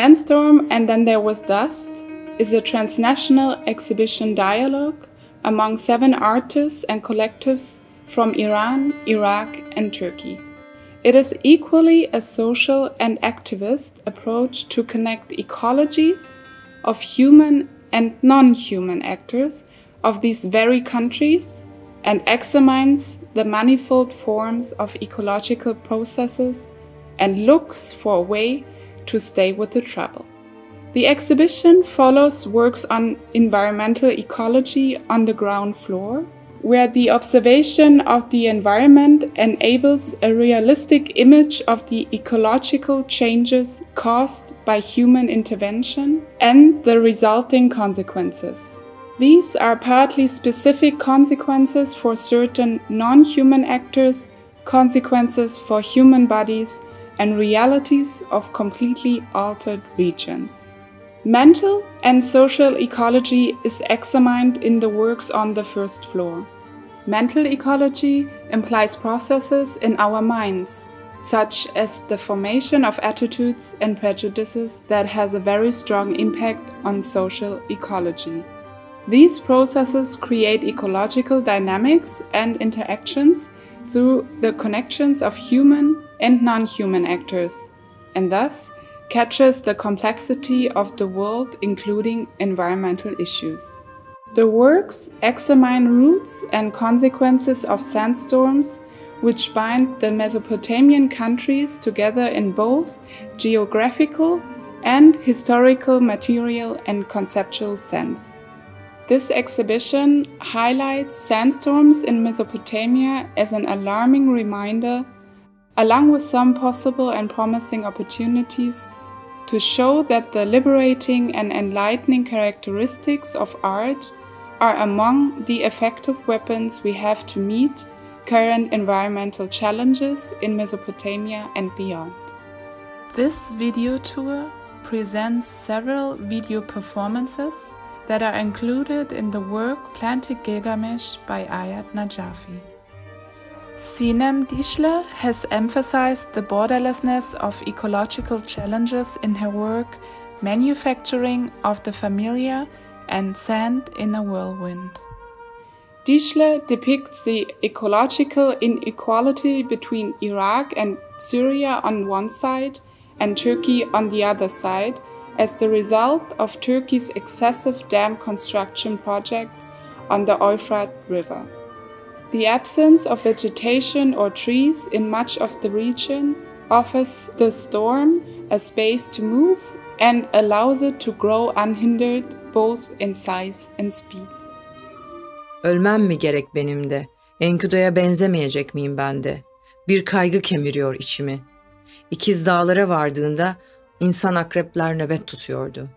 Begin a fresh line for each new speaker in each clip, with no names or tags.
Sandstorm and Then There Was Dust is a transnational exhibition dialogue among 7 artists and collectives from Iran, Iraq, and Turkey. It is equally a social and activist approach to connect ecologies of human and non-human actors of these very countries and examines the manifold forms of ecological processes and looks for a way to stay with the trouble. The exhibition follows works on environmental ecology on the ground floor, where the observation of the environment enables a realistic image of the ecological changes caused by human intervention and the resulting consequences. These are partly specific consequences for certain non-human actors, consequences for human bodies, and realities of completely altered regions. Mental and social ecology is examined in the works on the first floor. Mental ecology implies processes in our minds, such as the formation of attitudes and prejudices that has a very strong impact on social ecology. These processes create ecological dynamics and interactions through the connections of human and non-human actors, and thus captures the complexity of the world, including environmental issues. The works examine roots and consequences of sandstorms, which bind the Mesopotamian countries together in both geographical and historical, material and conceptual sense. This exhibition highlights sandstorms in Mesopotamia as an alarming reminder, along with some possible and promising opportunities, to show that the liberating and enlightening characteristics of art are among the effective weapons we have to meet current environmental challenges in Mesopotamia and beyond. This video tour presents several video performances that are included in the work Planted Gilgamesh by Ayat Najafi. Sinem Dişle has emphasized the borderlessness of ecological challenges in her work Manufacturing of the Familiar and Sand in a Whirlwind. Dişle depicts the ecological inequality between Iraq and Syria on one side and Turkey on the other side as the result of Turkey's excessive dam construction projects on the Euphrates River. The absence of vegetation or trees in much of the region offers the storm a space to move and allows it to grow unhindered both in size and speed.
Ölmem mi gerek benim de? Enkudu'ya benzemeyecek miyim ben de? Bir kaygı kemiriyor içimi. İkiz Dağlara vardığında insan akrepler nöbet tutuyordu.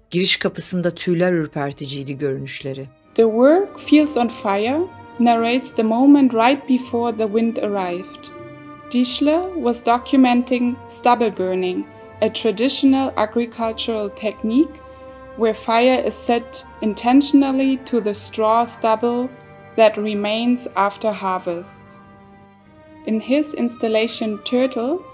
Giriş kapısında tüyler ürperticiydi görünüşleri.
The work Fields on Fire narrates the moment right before the wind arrived. Dişle was documenting stubble burning, a traditional agricultural technique where fire is set intentionally to the straw stubble that remains after harvest. In his installation Turtles,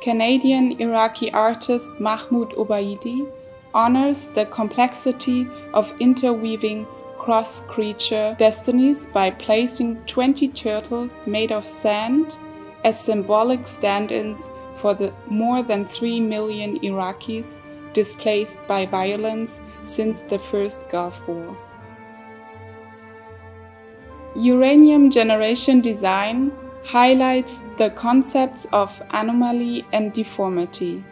Canadian-Iraqi artist Mahmoud Obaidi honors the complexity of interweaving cross-creature destinies by placing 20 turtles made of sand as symbolic stand-ins for the more than 3 million Iraqis displaced by violence since the first Gulf War. Uranium generation design highlights the concepts of anomaly and deformity.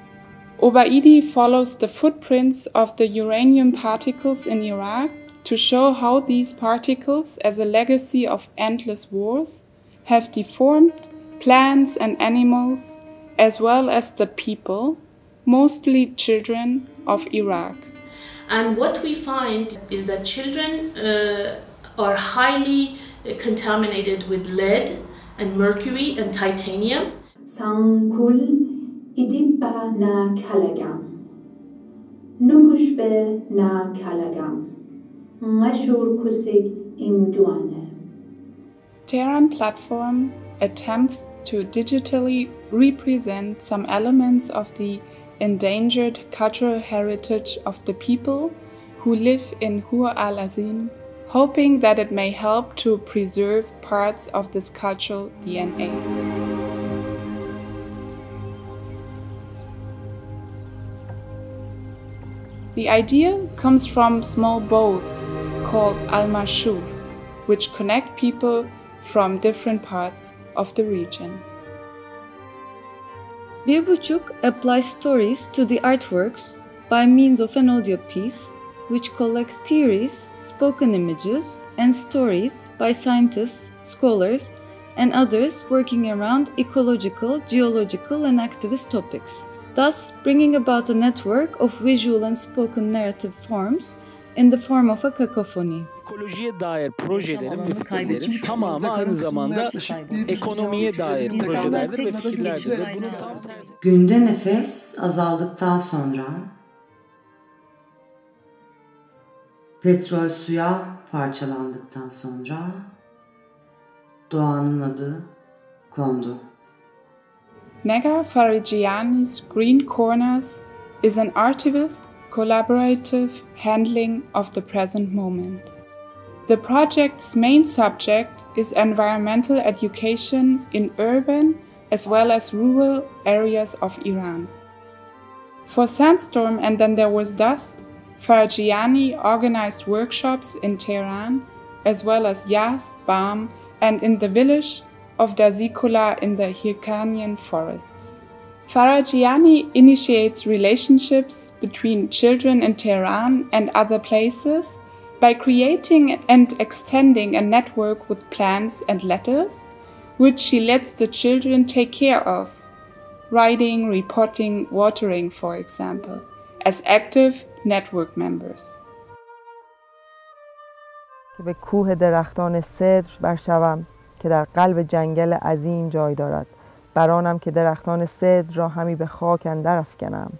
Obaidi follows the footprints of the uranium particles in Iraq to show how these particles, as a legacy of endless wars, have deformed plants and animals, as well as the people, mostly children of Iraq.
And what we find is that children are highly contaminated with lead and mercury and titanium.
Sankul idibba na kalagam. Nukushbe na kalagam. Ngashur kusig imduane.
Tehran Platform attempts to digitally represent some elements of the endangered cultural heritage of the people who live in Hur al-Azim, hoping that it may help to preserve parts of this cultural DNA. The idea comes from small boats called al-Mashuf, which connect people from different parts of the region.
Bir Buçuk applies stories to the artworks by means of an audio piece, which collects theories, spoken images, and stories by scientists, scholars, and others working around ecological, geological, and activist topics, thus bringing about a network of visual and spoken narrative forms in the form of a cacophony.
Ekolojiye dair projelerin ve fikirlerin tamamı aynı zamanda ekonomiye dair projelerdir ve fikirlerdir. Bunun tam tersi.
Günde nefes azaldıktan sonra petrol suya parçalandıktan sonra doğanın adı kondu.
Negar Farigiani's Green Corners is an artivist collaborative handling of the present moment. The project's main subject is environmental education in urban as well as rural areas of Iran. For Sandstorm and Then There Was Dust, Farigiani organized workshops in Tehran as well as Yazd, Bam, and in the village of Dazikula in the Hirkanian forests. Farigiani initiates relationships between children in Tehran and other places by creating and extending a network with plants and letters, which she lets the children take care of, writing, reporting, watering, for example, as active network members.
که به کوه درختان سدر برشوم که در قلب جنگل عظیم جای دارد، برانم که درختان سدر را همی به خاک اندر افکنم.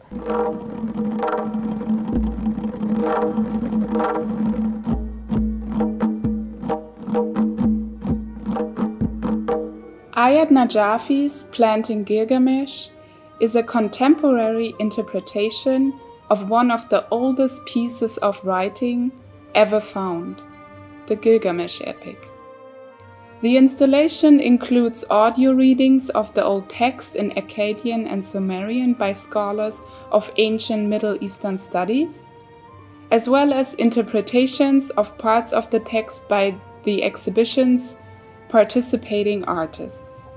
Ayad Najafi's Planting Gilgamesh is a contemporary interpretation of one of the oldest pieces of writing ever found, the Gilgamesh epic. The installation includes audio readings of the old text in Akkadian and Sumerian by scholars of ancient Middle Eastern studies, as well as interpretations of parts of the text by the exhibition's participating artists.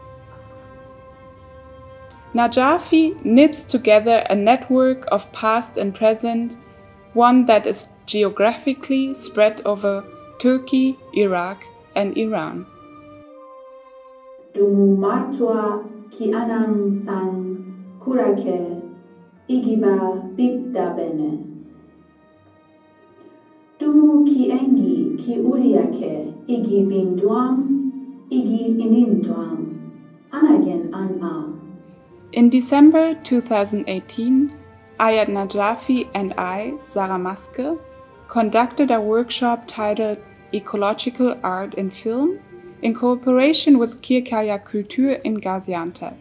Najafi knits together a network of past and present, one that is geographically spread over Turkey, Iraq, and Iran.
Dumu martua ki anan sang kurake igiba bibda bene. Dumu ki engi ki uriake igi binduam igi ininduam anagen anma.
In December 2018, Ayad Najafi and I, Sarah Maske, conducted a workshop titled Ecological Art in Film in cooperation with Kirkaya Kultur in Gaziantep.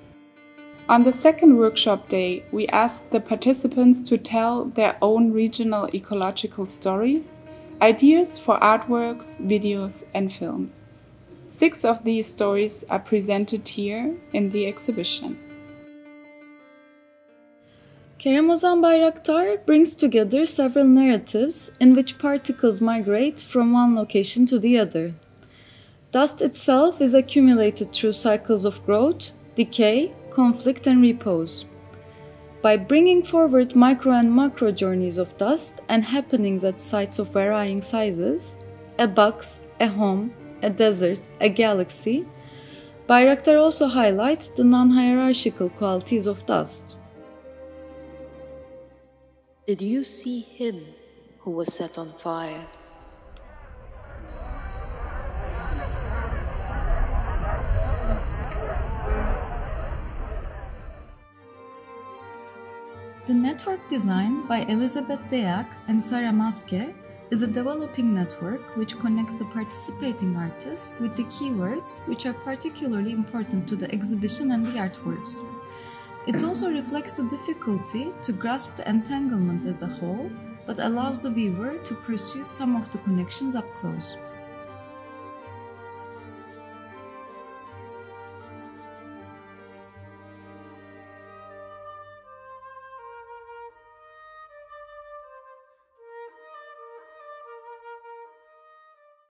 On the second workshop day, we asked the participants to tell their own regional ecological stories, ideas for artworks, videos, and films. 6 of these stories are presented here in the exhibition.
Kerem Ozan Bayraktar brings together several narratives in which particles migrate from one location to the other. Dust itself is accumulated through cycles of growth, decay, conflict, and repose. By bringing forward micro and macro journeys of dust and happenings at sites of varying sizes, a box, a home, a desert, a galaxy, Bayraktar also highlights the non-hierarchical qualities of dust.
Did you see him who was set on fire?
The network design by Elizabeth Deak and Sarah Maske is a developing network which connects the participating artists with the keywords which are particularly important to the exhibition and the artworks. It also reflects the difficulty to grasp the entanglement as a whole, but allows the viewer to pursue some of the connections up close.